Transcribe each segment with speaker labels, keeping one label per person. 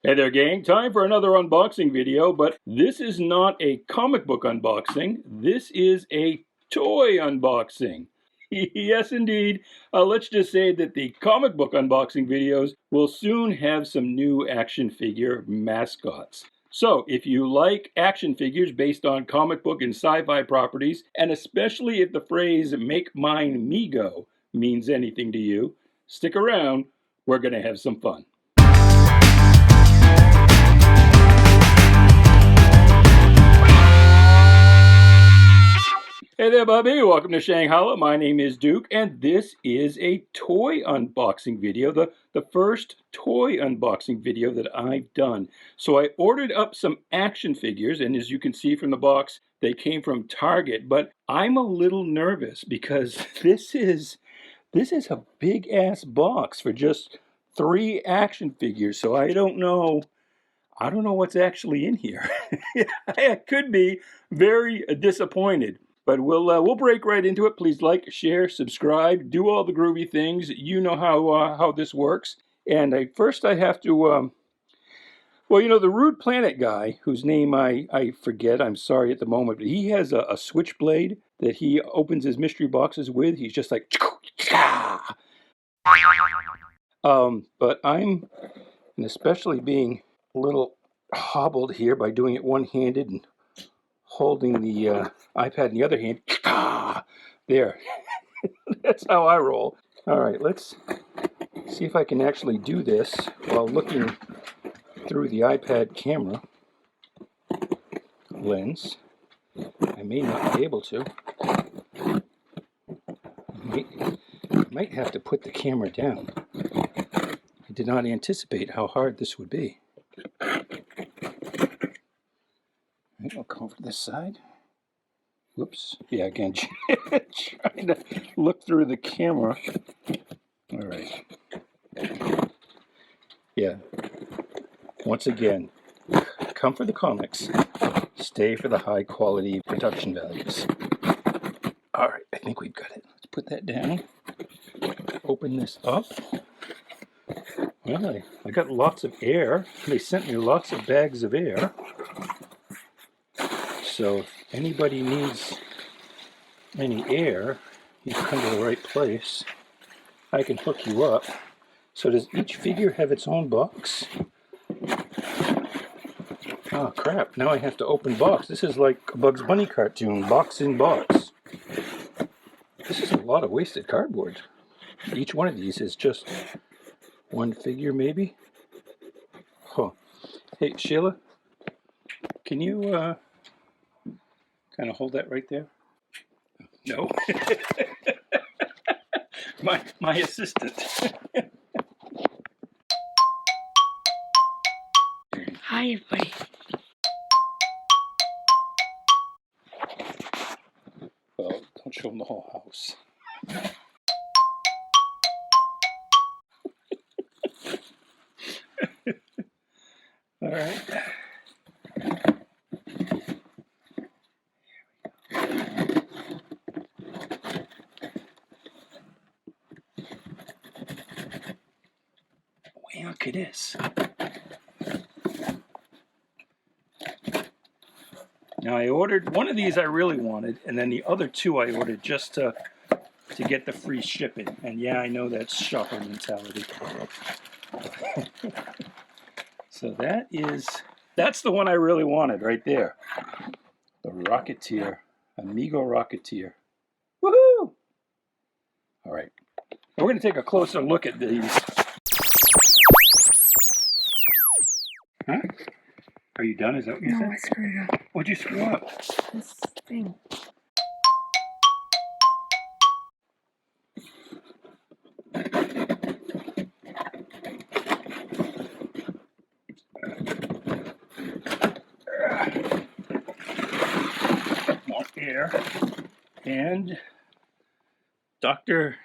Speaker 1: Hey there gang, time for another unboxing video, but this is not a comic book unboxing, this is a toy unboxing. Yes indeed, let's just say that the comic book unboxing videos will soon have some new action figure mascots. So if you like action figures based on comic book and sci-fi properties, and especially if the phrase "make mine Mego" means anything to you, stick around, we're gonna have some fun. Hey there, Bubby. Welcome to Shanghai. My name is Duke, and this is a toy unboxing video, the first toy unboxing video that I've done. So I ordered up some action figures, and as you can see from the box, they came from Target, but I'm a little nervous because this is a big-ass box for just 3 action figures, so I don't know what's actually in here. I could be very disappointed. But we'll break right into it. Please like, share, subscribe, do all the groovy things. You know how this works. And first I have to, well, you know, the Rude Planet guy, whose name I forget, I'm sorry at the moment, but he has a switchblade that he opens his mystery boxes with. He's just like, but I'm, and especially being a little hobbled here by doing it one-handed and holding the iPad in the other hand. There. That's how I roll. All right, let's see if I can actually do this while looking through the iPad camera lens. I may not be able to. I might have to put the camera down. I did not anticipate how hard this would be. I'll come over to this side. Whoops. Yeah, again, trying to look through the camera. All right. Yeah. Once again, come for the comics. Stay for the high quality production values. All right, I think we've got it. Let's put that down. Open this up. Well, I got lots of air. They sent me lots of bags of air. So if anybody needs any air, you come to the right place. I can hook you up. So does each figure have its own box? Oh crap, now I have to open box. This is like a Bugs Bunny cartoon, box in box. This is a lot of wasted cardboard. Each one of these is just one figure maybe. Huh. Hey Sheila, can you kind of hold that right there? No. my assistant.
Speaker 2: Hi everybody.
Speaker 1: Well, don't show them the whole house. All right. Look at this. Now I ordered one of these I really wanted, and then the other two I ordered just to get the free shipping. And yeah, I know that's shopper mentality. So that's the one I really wanted right there. The Rocketeer, Mego Rocketeer. Woohoo! All right, we're going to take a closer look at these. Huh? Are you done? Is that what you said?
Speaker 2: No, I screwed it up.
Speaker 1: What'd you screw up?
Speaker 2: This thing.
Speaker 1: More air. And Dr.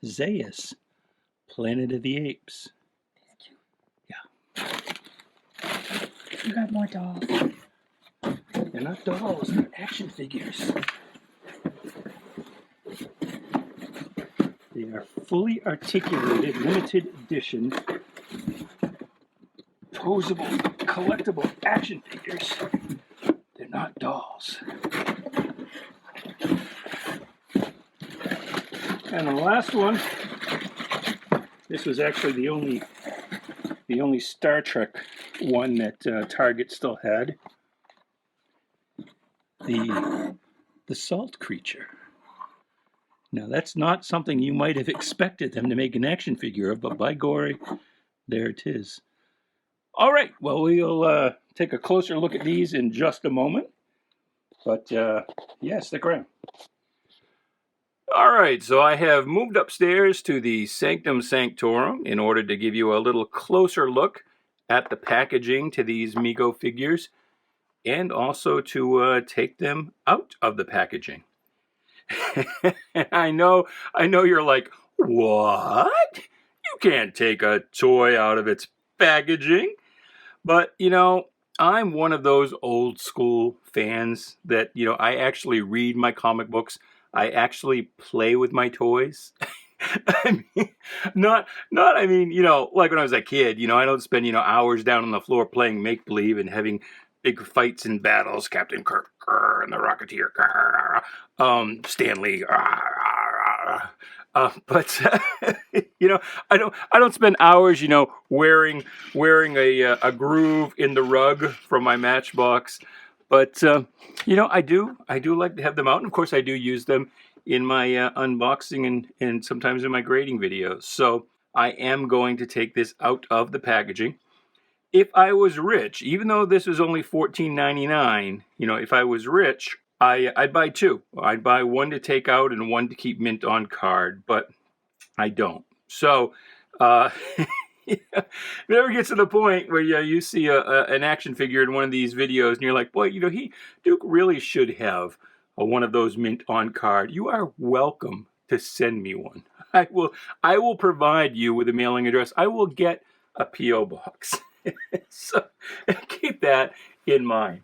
Speaker 1: Zaius, Planet of the Apes.
Speaker 2: You got more dolls.
Speaker 1: They're not dolls, they're action figures. They are fully articulated, limited edition disposable, collectible action figures. They're not dolls. And the last one, this was actually the only Star Trek one that Target still had. The salt creature. Now that's not something you might have expected them to make an action figure of, but by gory, there it is. All right, well, we'll take a closer look at these in just a moment. But yeah, stick around. All right, so I have moved upstairs to the Sanctum Sanctorum in order to give you a little closer look at the packaging to these Mego figures, and also to take them out of the packaging. I know you're like, what? You can't take a toy out of its packaging. But, you know, I'm one of those old school fans that, you know, I actually read my comic books. I actually play with my toys. I mean, I mean, you know, like when I was a kid, you know, I don't spend, you know, hours down on the floor playing make-believe and having big fights and battles, Captain Kirk and the Rocketeer, Stanley, but you know, I don't spend hours, you know, wearing a groove in the rug from my Matchbox. But you know, I do like to have them out, and of course, I do use them in my unboxing and sometimes in my grading videos. So I am going to take this out of the packaging. If I was rich, even though this is only $14.99, you know, if I was rich, I'd buy two. I'd buy one to take out and one to keep mint on card, but I don't. So it never gets to the point where you see an action figure in one of these videos and you're like, boy, you know, Duke really should have one of those mint on card. You are welcome to send me one. I will provide you with a mailing address. I will get a P.O. box. So keep that in mind.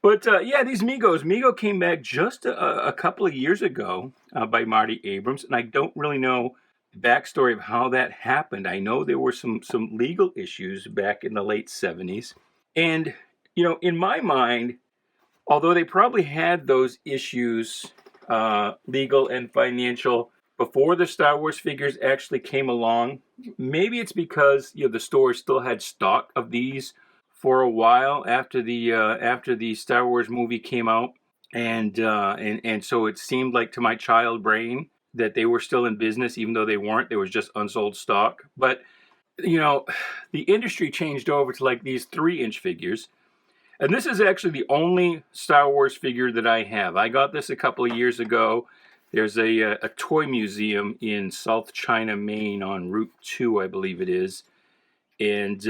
Speaker 1: But yeah, these Mego came back just a couple of years ago by Marty Abrams, and I don't really know the backstory of how that happened. I know there were some legal issues back in the late 70s. And, you know, in my mind, although they probably had those issues, legal and financial, before the Star Wars figures actually came along, maybe it's because, you know, the store still had stock of these for a while after the Star Wars movie came out, and so it seemed like to my child brain that they were still in business, even though they weren't. There was just unsold stock. But you know, the industry changed over to like these 3-inch figures. And this is actually the only Star Wars figure that I have. I got this a couple of years ago. There's a toy museum in South China, Maine on Route 2, I believe it is. And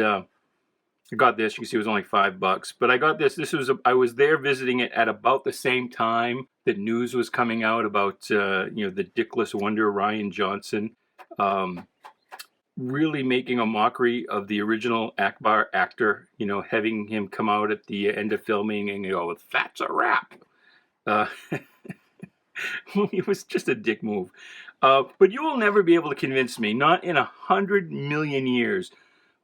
Speaker 1: I got this. You can see it was only $5. But I got this. I was there visiting it at about the same time that news was coming out about, you know, the dickless wonder Ryan Johnson. Really making a mockery of the original Akbar actor, you know, having him come out at the end of filming and go, "That's a wrap." It was just a dick move. But you will never be able to convince me, not in 100 million years,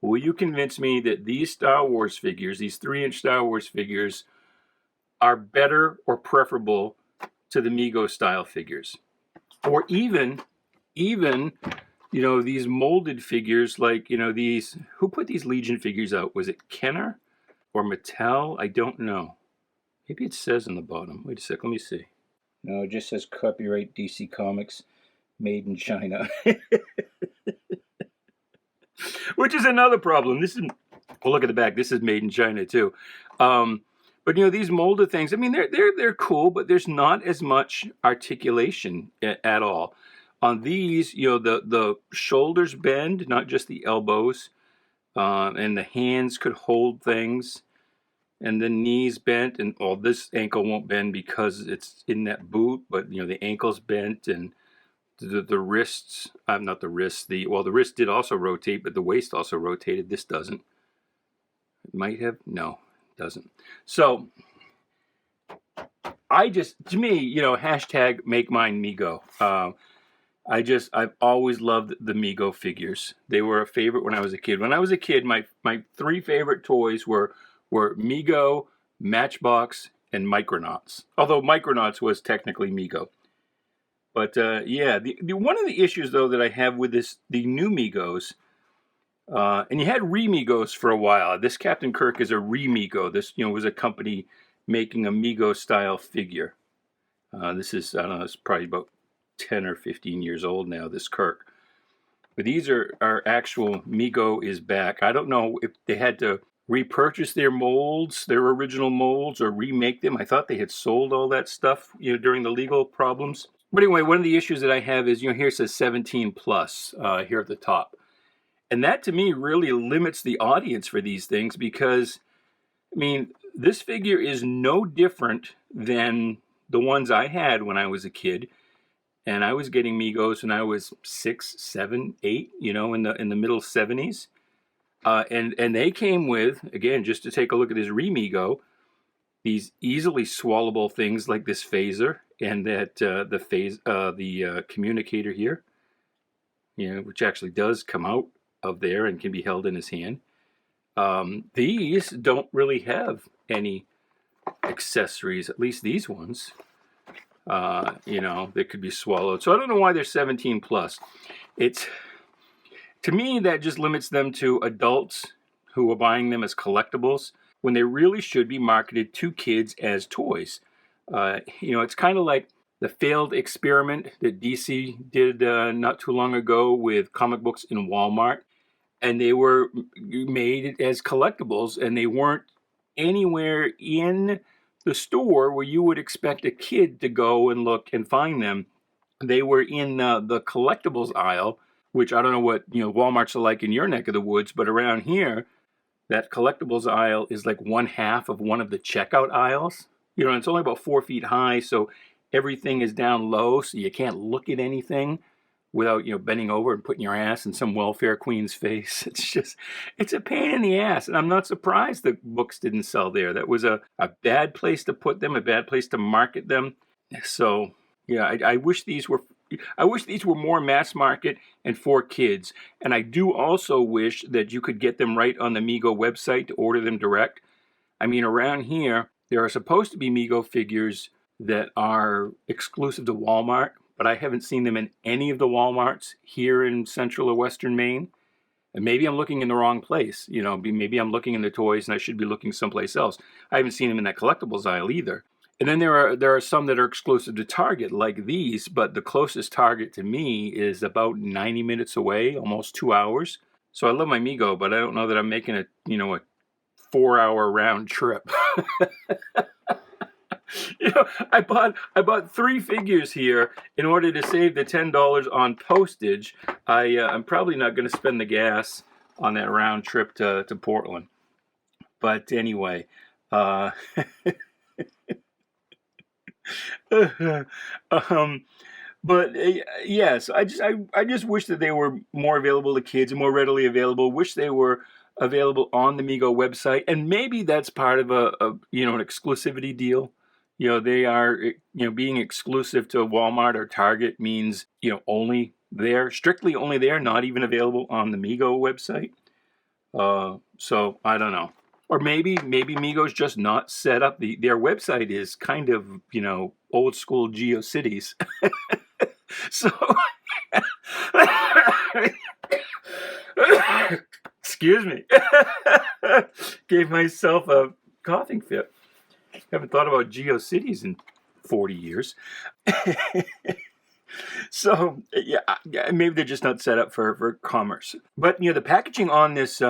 Speaker 1: will you convince me that these Star Wars figures, these 3-inch Star Wars figures, are better or preferable to the Mego style figures, or even you know, these molded figures, like, you know, these, who put these Legion figures out? Was it Kenner or Mattel? I don't know. Maybe it says on the bottom. Wait a sec, let me see. No, it just says copyright DC Comics, made in China. Which is another problem. This is, well, look at the back. This is made in China too. But you know, these molded things, I mean, they're cool, but there's not as much articulation at all. On these, you know, the shoulders bend, not just the elbows, and the hands could hold things, and the knees bent, and this ankle won't bend because it's in that boot, but you know, the ankle's bent, and the wrists, not the wrists, the wrist did also rotate, but the waist also rotated. This doesn't. It might have, no, it doesn't. So to me, you know, hashtag make mine Mego. I've always loved the Mego figures. They were a favorite when I was a kid. When I was a kid, my three favorite toys were Mego, Matchbox, and Micronauts. Although Micronauts was technically Mego. But yeah, the one of the issues though that I have with the new Megos, and you had Remigos for a while. This Captain Kirk is a Remigo. This was a company making a Mego style figure. This is, I don't know, it's probably about 10 or 15 years old now, this Kirk. But these are actual Mego is back. I don't know if they had to repurchase their molds, their original molds, or remake them. I thought they had sold all that stuff, during the legal problems. But anyway, one of the issues that I have is, here it says 17 plus here at the top. And that to me really limits the audience for these things because, I mean, this figure is no different than the ones I had when I was a kid. And I was getting Megos when I was 6, 7, 8, in the middle 70s. And they came with, again, just to take a look at this Remego, these easily swallowable things like this phaser and that the communicator here, which actually does come out of there and can be held in his hand. These don't really have any accessories, at least these ones. That could be swallowed. So I don't know why they're 17 plus. To me, that just limits them to adults who are buying them as collectibles when they really should be marketed to kids as toys. It's kind of like the failed experiment that DC did not too long ago with comic books in Walmart. And they were made as collectibles, and they weren't anywhere in the store where you would expect a kid to go and look and find them. They were in the collectibles aisle, which I don't know what Walmart's are like in your neck of the woods, but around here, that collectibles aisle is like one half of one of the checkout aisles. It's only about 4 feet high, so everything is down low, so you can't look at anything without bending over and putting your ass in some welfare queen's face. It's a pain in the ass, and I'm not surprised the books didn't sell there. That was a bad place to put them, a bad place to market them. So yeah, I wish these were more mass market and for kids. And I do also wish that you could get them right on the Mego website to order them direct. I mean, around here there are supposed to be Mego figures that are exclusive to Walmart, but I haven't seen them in any of the Walmarts here in central or western Maine. And maybe I'm looking in the wrong place. Maybe I'm looking in the toys and I should be looking someplace else. I haven't seen them in that collectibles aisle either. And then there are some that are exclusive to Target, like these, but the closest Target to me is about 90 minutes away, almost 2 hours. So I love my Mego, but I don't know that I'm making a 4-hour round trip. I bought 3 figures here in order to save the $10 on postage. I'm probably not going to spend the gas on that round trip to Portland. But anyway, but yes, I just wish that they were more available to kids and more readily available. Wish they were available on the Mego website, and maybe that's part of an exclusivity deal. They are, being exclusive to Walmart or Target means, strictly only there, not even available on the Mego website. So I don't know. Or maybe Mego's just not set up. Their website is kind of, old school GeoCities. So, excuse me. Gave myself a coughing fit. Haven't thought about GeoCities in 40 years. So, yeah, maybe they're just not set up for commerce. But, the packaging on this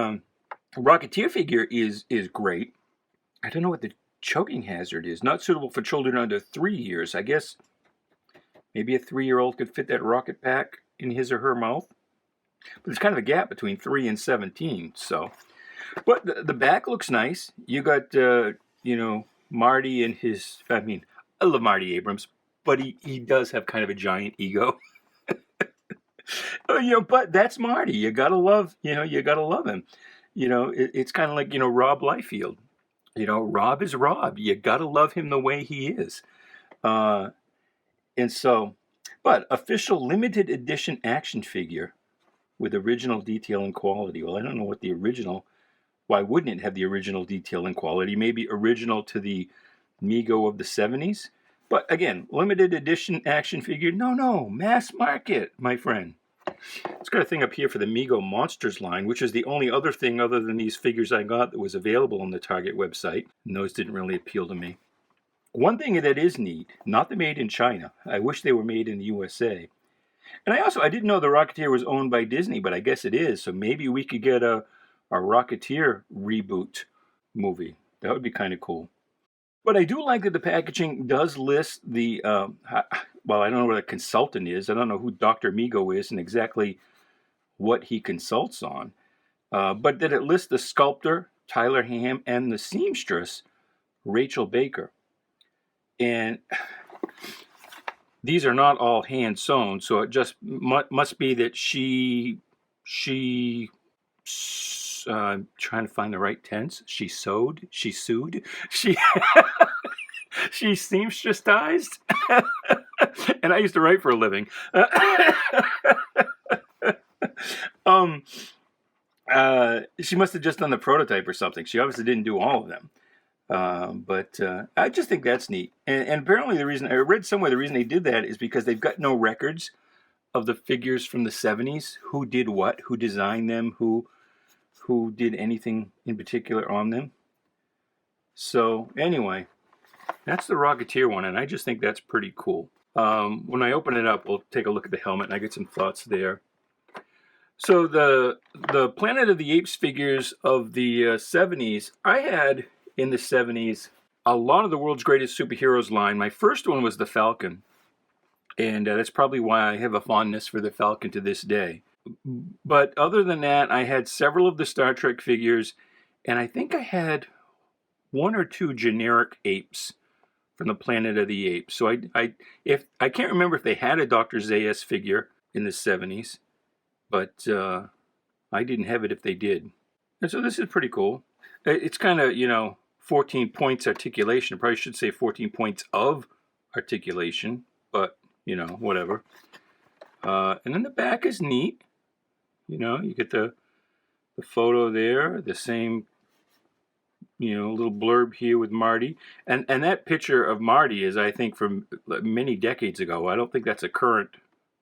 Speaker 1: Rocketeer figure is great. I don't know what the choking hazard is. Not suitable for children under 3 years. I guess maybe a 3-year-old could fit that rocket pack in his or her mouth. But there's kind of a gap between 3 and 17. So, but the back looks nice. You got, Marty and his, I love Marty Abrams, but he does have kind of a giant ego. But that's Marty. You gotta love him. It's kind of like, Rob Liefeld. Rob is Rob. You gotta love him the way he is. And so, But official limited edition action figure with original detail and quality. Well, I don't know what the original, why wouldn't it have the original detail and quality? Maybe original to the Mego of the 70s? But again, limited edition action figure, no, mass market, my friend. It's got a thing up here for the Mego Monsters line, which is the only other thing other than these figures I got that was available on the Target website. And those didn't really appeal to me. One thing that is neat, not the made in China. I wish they were made in the USA. And I didn't know the Rocketeer was owned by Disney, but I guess it is. So maybe we could get a Rocketeer reboot movie. That would be kind of cool. But I do like that the packaging does list the, well, I don't know what a consultant is. I don't know who Dr. Mego is and exactly what he consults on. But that it lists the sculptor, Tyler Ham, and the seamstress, Rachel Baker. And these are not all hand sewn, so it just must be that she trying to find the right tense. She sued, she seamstressized. And I used to write for a living. She must have just done the prototype or something. She obviously didn't do all of them. But I just think that's neat. And apparently the reason, I read somewhere the reason they did that is because they've got no records of the figures from the 70s. Who did what, who designed them, who did anything in particular on them. So anyway, that's the Rocketeer one, and I just think that's pretty cool. When I open it up, we'll take a look at the helmet, and I get some thoughts there. So the Planet of the Apes figures of the 70s, I had in the 70s a lot of the world's greatest superheroes line. My first one was the Falcon, and that's probably why I have a fondness for the Falcon to this day. But other than that, I had several of the Star Trek figures, and I think I had one or two generic apes from the Planet of the Apes. So I can't remember if they had a Dr. Zayas figure in the 70s, but I didn't have it if they did. And so this is pretty cool. It's kind of, 14 points articulation. I probably should say 14 points of articulation, but, whatever. And then the back is neat. You get the photo there, the same, little blurb here with Marty. And that picture of Marty is, I think, from many decades ago. I don't think that's a current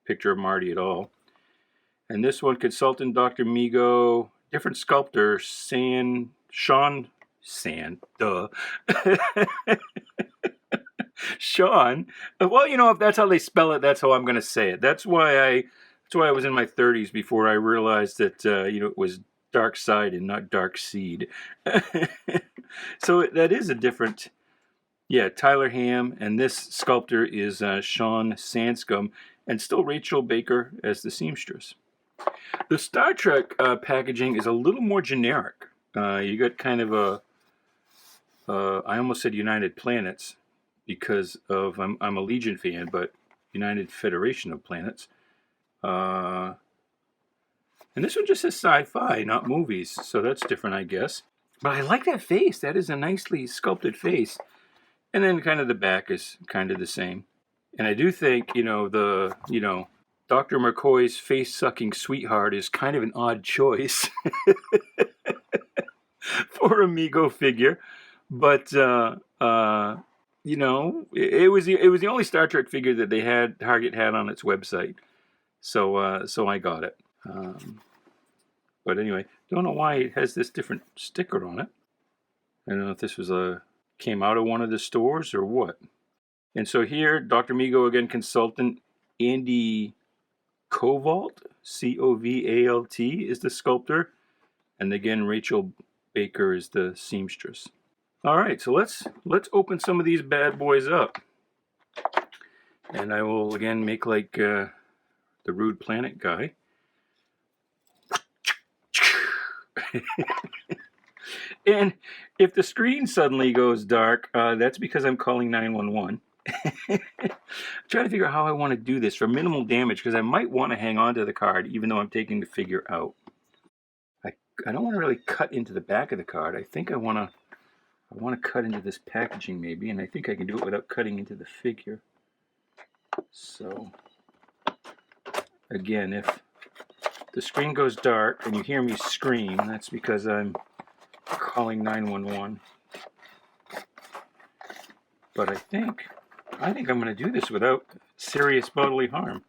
Speaker 1: picture of Marty at all. And this one, consultant Dr. Mego, different sculptor, Sean, Sean. Well, if that's how they spell it, that's how I'm going to say it. That's why I was in my 30s before I realized that it was Dark Side and not Dark Seed. So that is a different. Yeah, Tyler Ham, and this sculptor is Sean Sanscombe, and still Rachel Baker as the seamstress. The Star Trek packaging is a little more generic. You got kind of I almost said United Planets because of I'm a Legion fan, but United Federation of Planets. And this one just says sci-fi, not movies, so that's different, I guess. But I like that face. That is a nicely sculpted face. And then kind of the back is kind of the same. And I do think, Dr. McCoy's face-sucking sweetheart is kind of an odd choice for a Mego figure. But, it was the only Star Trek figure that Target had on its website. So I got it. But anyway, don't know why it has this different sticker on it. I don't know if this came out of one of the stores or what. And so here, Dr. Mego again, consultant Andy Covalt, Covalt, is the sculptor. And again, Rachel Baker is the seamstress. All right, so let's open some of these bad boys up. And I will again make like the Rude Planet guy. And if the screen suddenly goes dark, that's because I'm calling 911. I'm trying to figure out how I want to do this for minimal damage, because I might want to hang on to the card even though I'm taking the figure out. I don't want to really cut into the back of the card. I think I want to cut into this packaging maybe, and I think I can do it without cutting into the figure. So again, if the screen goes dark and you hear me scream, that's because I'm calling 911. But I think I'm going to do this without serious bodily harm,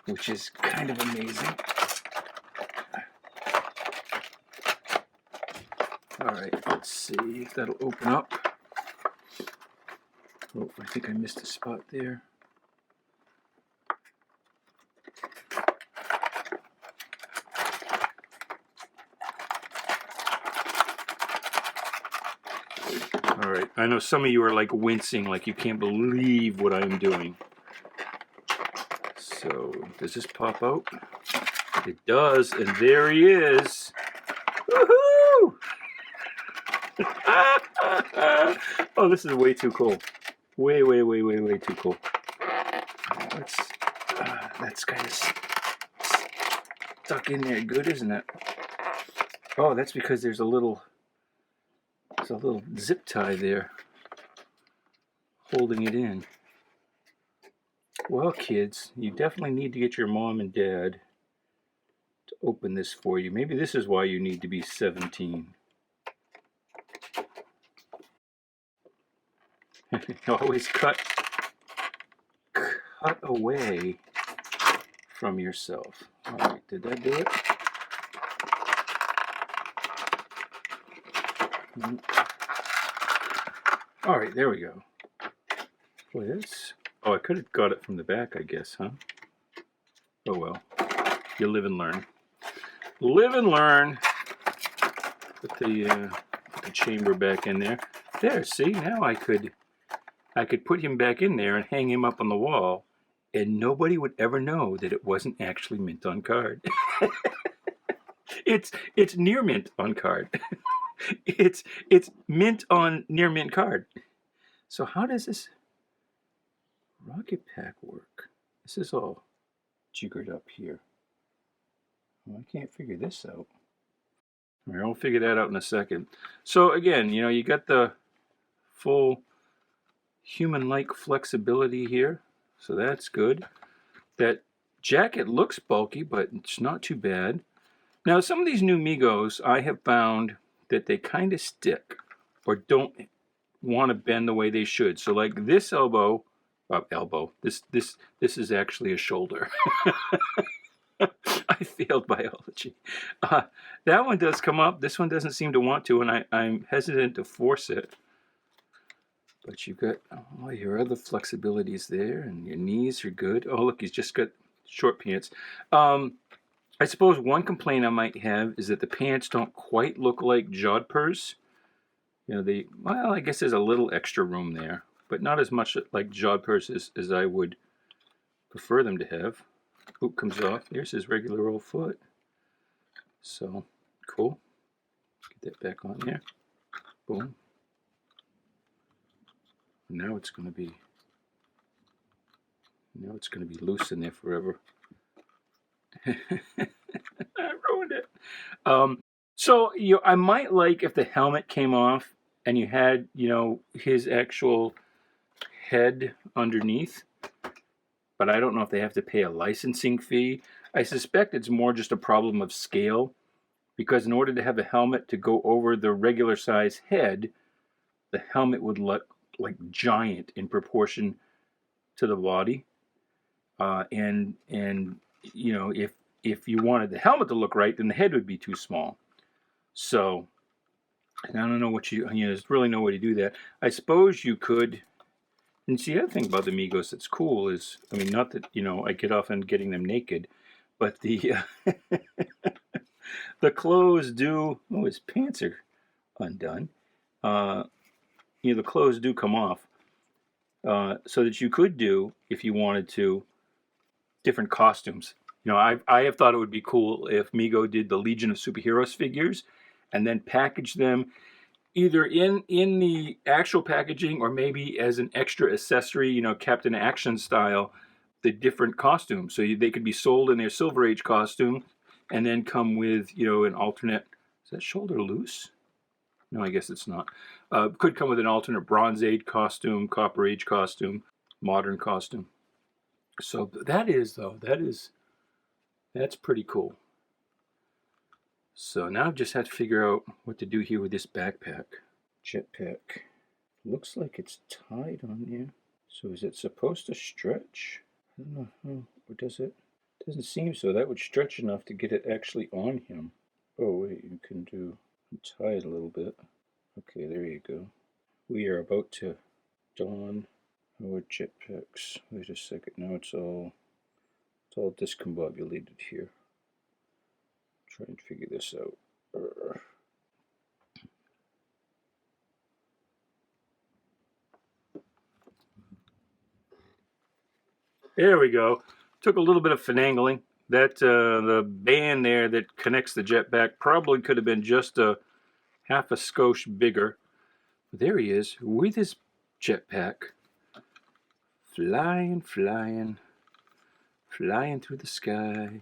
Speaker 1: which is kind of amazing. All right, let's see if that'll open up. Oh, I think I missed a spot there. All right, I know some of you are like wincing, like you can't believe what I'm doing. So, does this pop out? It does, and there he is. Woohoo! Oh, this is way too cool. Way too cool. That's kind of stuck in there good, isn't it? Oh, that's because there's a little zip tie there holding it in. Well, kids, you definitely need to get your mom and dad to open this for you. Maybe this is why you need to be 17. Always cut away from yourself. All right, did that do it? All right, there we go. Boy, this. Oh, I could have got it from the back, I guess, huh? Oh well. You live and learn. Live and learn. Put the chamber back in there. There, see, now I could put him back in there and hang him up on the wall, and nobody would ever know that it wasn't actually mint on card. It's near mint on card. It's mint on near mint card. So how does this rocket pack work? This is all jiggered up here. Well, I can't figure this out. All right, I'll figure that out in a second. So again, you know, you got the full human-like flexibility here, so that's good. That jacket looks bulky, but it's not too bad. Now, some of these new Megos, I have found that they kind of stick or don't want to bend the way they should. So like this this is actually a shoulder. I failed biology. That one does come up. This one doesn't seem to want to, and I'm hesitant to force it. But you've got all your other flexibilities there, and your knees are good. Oh, look, he's just got short pants. I suppose one complaint I might have is that the pants don't quite look like jodhpurs. You know, well, I guess there's a little extra room there, but not as much like jodhpurs as I would prefer them to have. Boot comes off. There's his regular old foot. So, cool. Get that back on there. Boom. Now it's going to be loose in there forever. I ruined it. So I might like if the helmet came off and you had, you know, his actual head underneath. But I don't know if they have to pay a licensing fee. I suspect it's more just a problem of scale, because in order to have a helmet to go over the regular size head, the helmet would look like giant in proportion to the body. And you know, if you wanted the helmet to look right, then the head would be too small. So I don't know what there's really no way to do that. I suppose you could. And see, the other thing about the Migos that's cool is, I mean, not that, you know, I get off on getting them naked, but the the clothes do, oh, his pants are undone. You know, the clothes do come off. So that you could do, if you wanted to, different costumes. You know, I have thought it would be cool if Mego did the Legion of Superheroes figures and then package them either in the actual packaging or maybe as an extra accessory, you know, Captain Action style, the different costumes. So they could be sold in their Silver Age costume and then come with, you know, an alternate. Is that shoulder loose? No, I guess it's not. Could come with an alternate Bronze Age costume, Copper Age costume, modern costume. So that is That's pretty cool. So now I just have to figure out what to do here with this backpack. Jetpack. Looks like it's tied on there. So is it supposed to stretch? I don't know. Or does it? Doesn't seem so. That would stretch enough to get it actually on him. Oh wait, you can tie it a little bit. Okay, there you go. We are about to don our jetpacks. Wait a second. Now it's all discombobulated here. Try and figure this out. There we go. Took a little bit of finagling. That the band there that connects the jetpack probably could have been just a half a skosh bigger. But there he is with his jetpack, flying through the sky.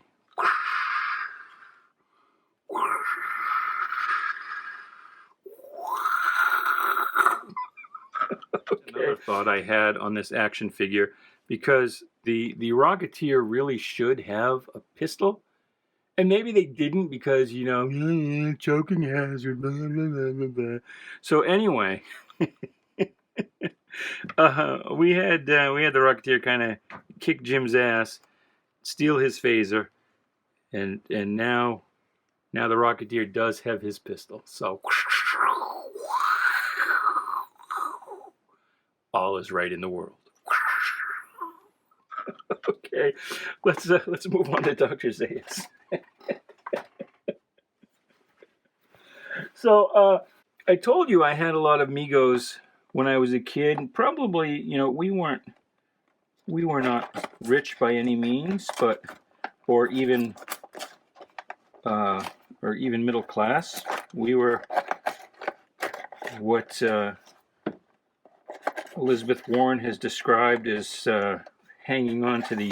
Speaker 1: Okay. Another thought I had on this action figure, because the Rocketeer really should have a pistol, and maybe they didn't because, you know, choking hazard, blah, blah, blah, blah, blah. So anyway, we had the Rocketeer kind of kick Jim's ass, steal his phaser, and now the Rocketeer does have his pistol. So all is right in the world. Okay, let's move on to Dr. Zayas. So I told you I had a lot of Megos when I was a kid. Probably, you know, we were not rich by any means, but or even middle class. We were what Elizabeth Warren has described as hanging on to the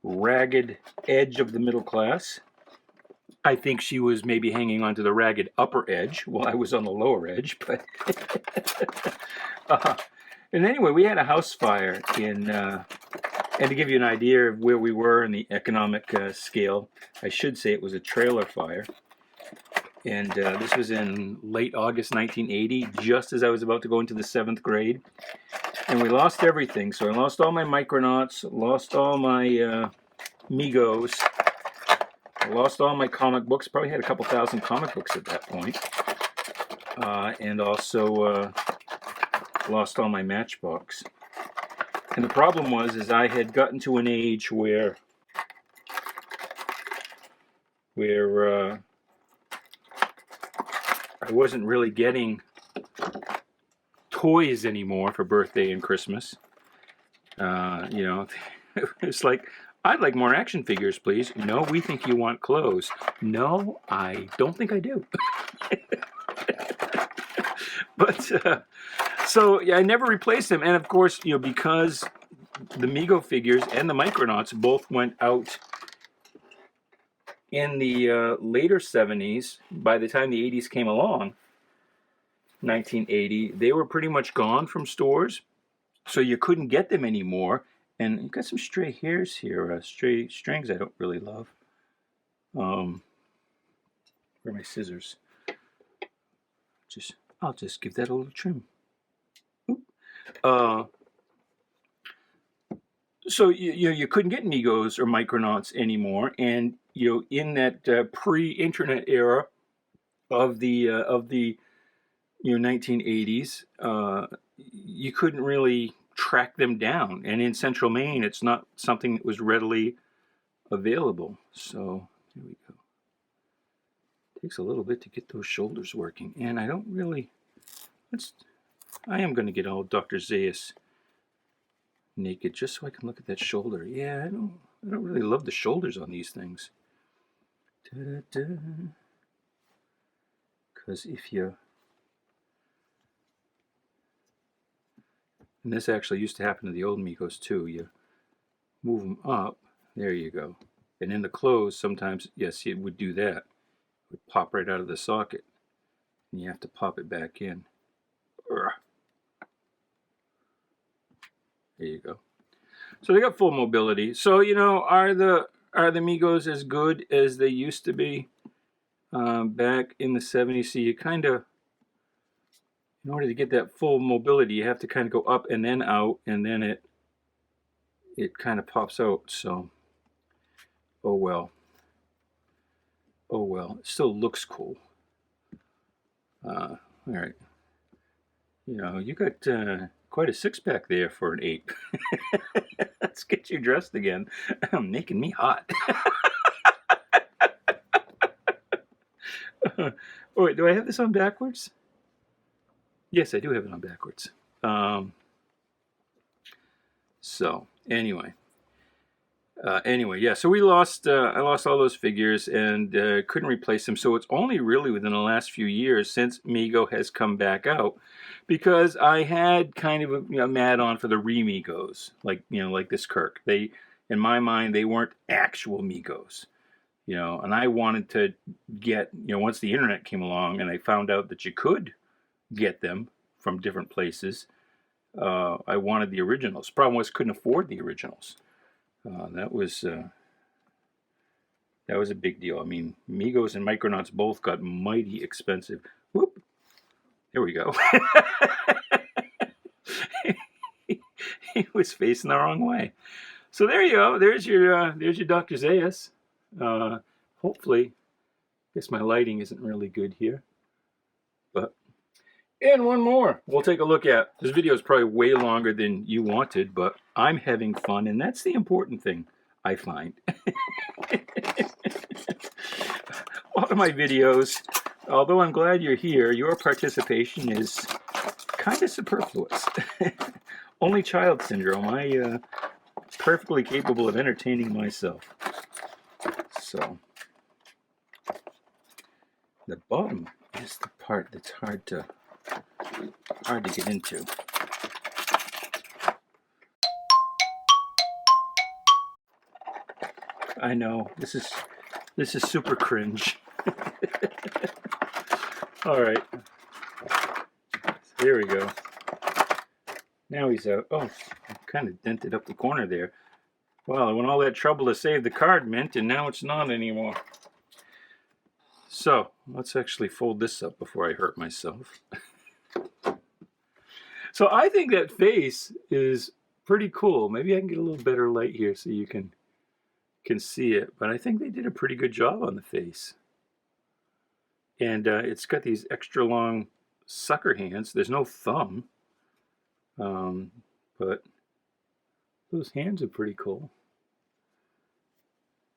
Speaker 1: ragged edge of the middle class. I think she was maybe hanging on to the ragged upper edge while I was on the lower edge. But and anyway, we had a house fire in, and to give you an idea of where we were in the economic scale, I should say it was a trailer fire. And this was in late August 1980, just as I was about to go into the 7th grade. And we lost everything. So I lost all my Micronauts, lost all my Megos, I lost all my comic books. Probably had a couple thousand comic books at that point. And also lost all my Matchbox. And the problem was I had gotten to an age where I wasn't really getting toys anymore for birthday and Christmas. You know, it's like, I'd like more action figures, please. No, we think you want clothes. No, I don't think I do. But so yeah, I never replaced them, and of course, you know, because the Mego figures and the Micronauts both went out in the later 70s. By the time the 80s came along, 1980, they were pretty much gone from stores, so you couldn't get them anymore. And you've got some stray hairs here, stray strings I don't really love. Where are my scissors? I'll just give that a little trim. So you couldn't get Megos or Micronauts anymore, and you know, in that pre-internet era of the 1980s, you couldn't really track them down, and in Central Maine, it's not something that was readily available. So here we go. It takes a little bit to get those shoulders working, and I don't really. I am going to get all Dr. Zayas naked just so I can look at that shoulder. Yeah, I don't really love the shoulders on these things. Because if you, and this actually used to happen to the old Megos too, you move them up, there you go. And in the clothes, sometimes, yes, it would do that. It would pop right out of the socket, and you have to pop it back in. There you go. So they got full mobility. So, you know, are the Are the Megos as good as they used to be back in the 70s? So you kind of, in order to get that full mobility, you have to kind of go up and then out, and then it kind of pops out. So, oh well. Oh well. It still looks cool. All right. You know, you got quite a six-pack there for an ape. Let's get you dressed again. I'm making me hot. Oh, wait, do I have this on backwards? Yes, I do have it on backwards. So, anyway. Yeah, so we lost, I lost all those figures and couldn't replace them. So it's only really within the last few years since Mego has come back out, because I had kind of a mad on for the re-Megos, like this Kirk. They, in my mind, they weren't actual Megos, and I wanted to get, once the internet came along and I found out that you could get them from different places, I wanted the originals. Problem was, couldn't afford the originals. That was a big deal. I mean, Megos and Micronauts both got mighty expensive. Whoop! There we go. He was facing the wrong way. So there you go. There's your Dr. Zaius. Hopefully, I guess my lighting isn't really good here, but. And one more we'll take a look at. This video is probably way longer than you wanted, but I'm having fun, and that's the important thing, I find. All of my videos, although I'm glad you're here, your participation is kind of superfluous. Only child syndrome. I'm perfectly capable of entertaining myself. So, the bottom is the part that's hard to get into. I know, this is super cringe. All right, so here we go. Now he's out. Oh, I kind of dented up the corner there. Well, I went all that trouble to save the card mint, and now it's not anymore. So let's actually fold this up before I hurt myself. So I think that face is pretty cool. Maybe I can get a little better light here so you can see it. But I think they did a pretty good job on the face. And it's got these extra long sucker hands. There's no thumb. But those hands are pretty cool.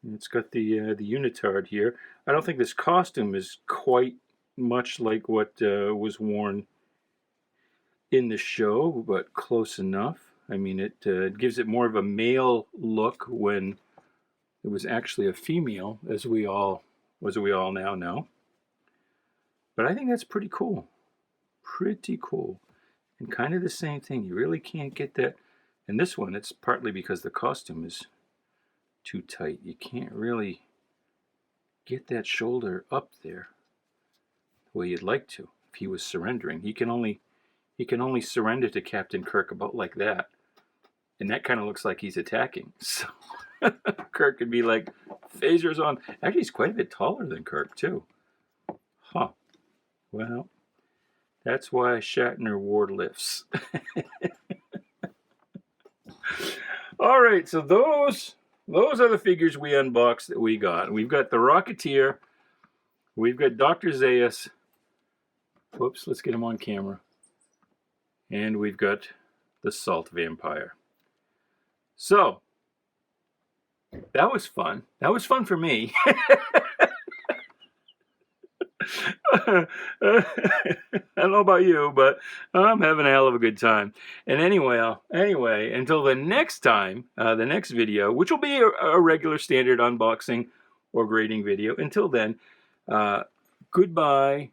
Speaker 1: And it's got the unitard here. I don't think this costume is quite much like what was worn in the show, but close enough. I mean, it gives it more of a male look when it was actually a female, as we all now know. But I think that's pretty cool. Pretty cool. And kind of the same thing. You really can't get that. In this one, it's partly because the costume is too tight. You can't really get that shoulder up there the way you'd like to if he was surrendering. He can only surrender to Captain Kirk about like that. And that kind of looks like he's attacking. So Kirk could be like, phasers on. Actually, he's quite a bit taller than Kirk, too. Huh. Well, that's why Shatner wore lifts. All right, so those are the figures we unboxed that we got. We've got the Rocketeer. We've got Dr. Zaius. Whoops, let's get him on camera. And we've got the Salt Vampire. So, that was fun. That was fun for me. I don't know about you, but I'm having a hell of a good time. And anyway, until the next time, the next video, which will be a regular standard unboxing or grading video. Until then, goodbye,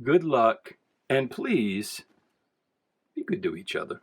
Speaker 1: good luck, and please be good to each other.